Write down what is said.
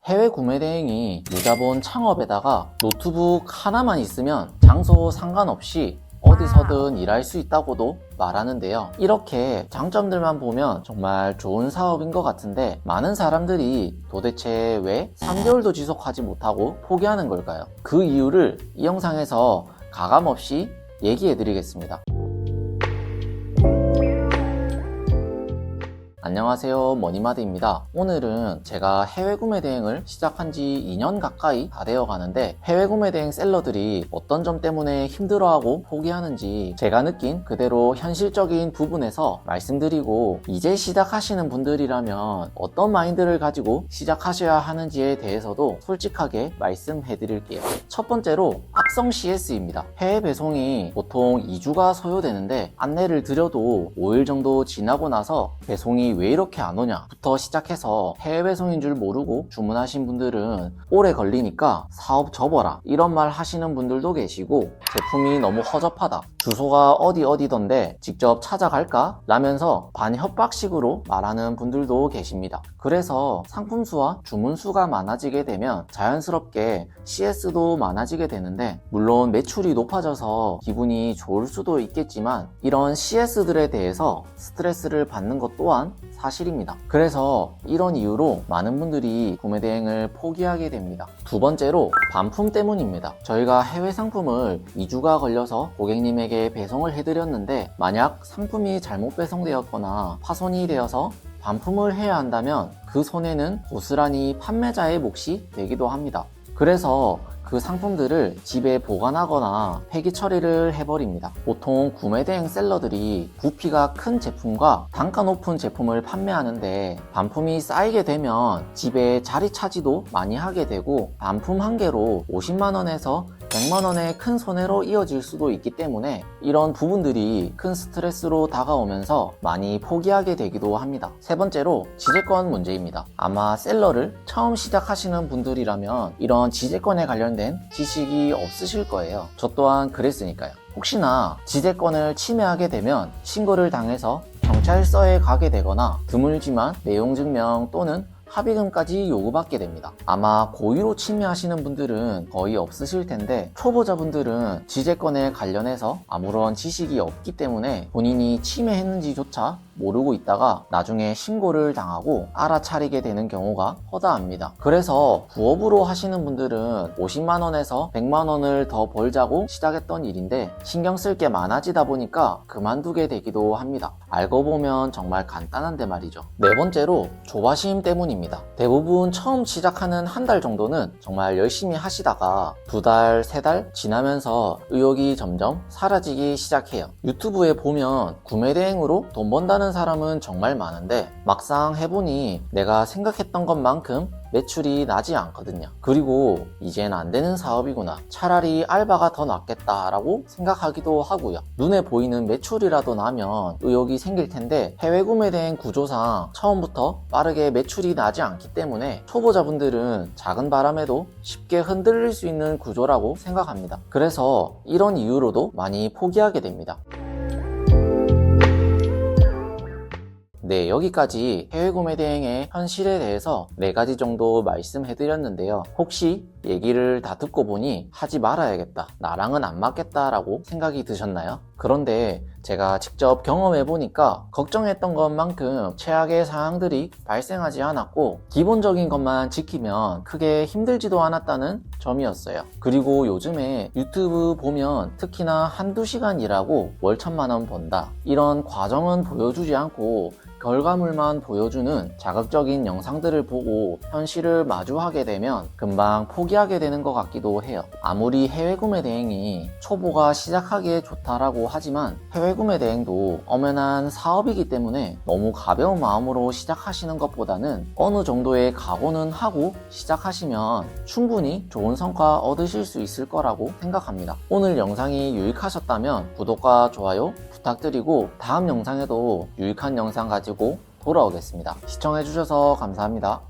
해외 구매 대행이 무자본 창업에다가 노트북 하나만 있으면 장소 상관없이 어디서든 일할 수 있다고도 말하는데요. 이렇게 장점들만 보면 정말 좋은 사업인 것 같은데 많은 사람들이 도대체 왜 3개월도 지속하지 못하고 포기하는 걸까요? 그 이유를 이 영상에서 가감없이 얘기해 드리겠습니다. 안녕하세요, 머니마드입니다. 오늘은 제가 해외 구매 대행을 시작한 지 2년 가까이 다 되어 가는데 해외 구매 대행 셀러들이 어떤 점 때문에 힘들어하고 포기하는지 제가 느낀 그대로 현실적인 부분에서 말씀드리고, 이제 시작하시는 분들이라면 어떤 마인드를 가지고 시작하셔야 하는지에 대해서도 솔직하게 말씀해 드릴게요. 첫 번째로 악성 CS입니다. 해외 배송이 보통 2주가 소요되는데 안내를 드려도 5일 정도 지나고 나서 배송이 왜 이렇게 안 오냐 부터 시작해서 해외 배송인 줄 모르고 주문하신 분들은 오래 걸리니까 사업 접어라 이런 말 하시는 분들도 계시고, 제품이 너무 허접하다, 주소가 어디던데 직접 찾아갈까? 라면서 반협박식으로 말하는 분들도 계십니다. 그래서 상품 수와 주문 수가 많아지게 되면 자연스럽게 CS도 많아지게 되는데, 물론 매출이 높아져서 기분이 좋을 수도 있겠지만 이런 CS들에 대해서 스트레스를 받는 것 또한 사실입니다. 그래서 이런 이유로 많은 분들이 구매 대행을 포기하게 됩니다. 두 번째로 반품 때문입니다. 저희가 해외 상품을 2주가 걸려서 고객님에게 배송을 해드렸는데, 만약 상품이 잘못 배송되었거나 파손이 되어서 반품을 해야 한다면 그 손해는 고스란히 판매자의 몫이 되기도 합니다. 그래서 그 상품들을 집에 보관하거나 폐기 처리를 해버립니다. 보통 구매 대행 셀러들이 부피가 큰 제품과 단가 높은 제품을 판매하는데, 반품이 쌓이게 되면 집에 자리 차지도 많이 하게 되고 반품 한 개로 50만원에서 100만원의 큰 손해로 이어질 수도 있기 때문에 이런 부분들이 큰 스트레스로 다가오면서 많이 포기하게 되기도 합니다. 세 번째로 지재권 문제입니다. 아마 셀러를 처음 시작하시는 분들이라면 이런 지재권에 관련된 지식이 없으실 거예요. 저 또한 그랬으니까요. 혹시나 지재권을 침해하게 되면 신고를 당해서 경찰서에 가게 되거나 드물지만 내용증명 또는 합의금까지 요구받게 됩니다. 아마 고의로 침해하시는 분들은 거의 없으실 텐데, 초보자분들은 지재권에 관련해서 아무런 지식이 없기 때문에 본인이 침해했는지조차 모르고 있다가 나중에 신고를 당하고 알아차리게 되는 경우가 허다합니다. 그래서 부업으로 하시는 분들은 50만원에서 100만원을 더 벌자고 시작했던 일인데 신경 쓸 게 많아지다 보니까 그만두게 되기도 합니다. 알고 보면 정말 간단한데 말이죠. 네 번째로 조바심 때문입니다. 대부분 처음 시작하는 한 달 정도는 정말 열심히 하시다가 2달, 3달 지나면서 의욕이 점점 사라지기 시작해요. 유튜브에 보면 구매 대행으로 돈 번다는 사람은 정말 많은데 막상 해보니 내가 생각했던 것만큼 매출이 나지 않거든요. 그리고 이젠 안 되는 사업이구나, 차라리 알바가 더 낫겠다라고 생각하기도 하고요. 눈에 보이는 매출이라도 나면 의욕이 생길 텐데 해외 구매 대행 구조상 처음부터 빠르게 매출이 나지 않기 때문에 초보자분들은 작은 바람에도 쉽게 흔들릴 수 있는 구조라고 생각합니다. 그래서 이런 이유로도 많이 포기하게 됩니다. 네, 여기까지 해외 구매 대행의 현실에 대해서 4가지 정도 말씀해 드렸는데요. 혹시 얘기를 다 듣고 보니 하지 말아야겠다, 나랑은 안 맞겠다 라고 생각이 드셨나요? 그런데 제가 직접 경험해 보니까 걱정했던 것만큼 최악의 상황들이 발생하지 않았고 기본적인 것만 지키면 크게 힘들지도 않았다는 점이었어요. 그리고 요즘에 유튜브 보면 특히나 한두 시간 일하고 월 1000만원 번다, 이런 과정은 보여주지 않고 결과물만 보여주는 자극적인 영상들을 보고 현실을 마주하게 되면 금방 포기하게 되는 것 같기도 해요. 아무리 해외 구매 대행이 초보가 시작하기에 좋다라고 하지만 해외 구매 대행도 엄연한 사업이기 때문에 너무 가벼운 마음으로 시작하시는 것보다는 어느 정도의 각오는 하고 시작하시면 충분히 좋은 성과 얻으실 수 있을 거라고 생각합니다. 오늘 영상이 유익하셨다면 구독과 좋아요 부탁드리고 다음 영상에도 유익한 영상 가지고 돌아오겠습니다. 시청해주셔서 감사합니다.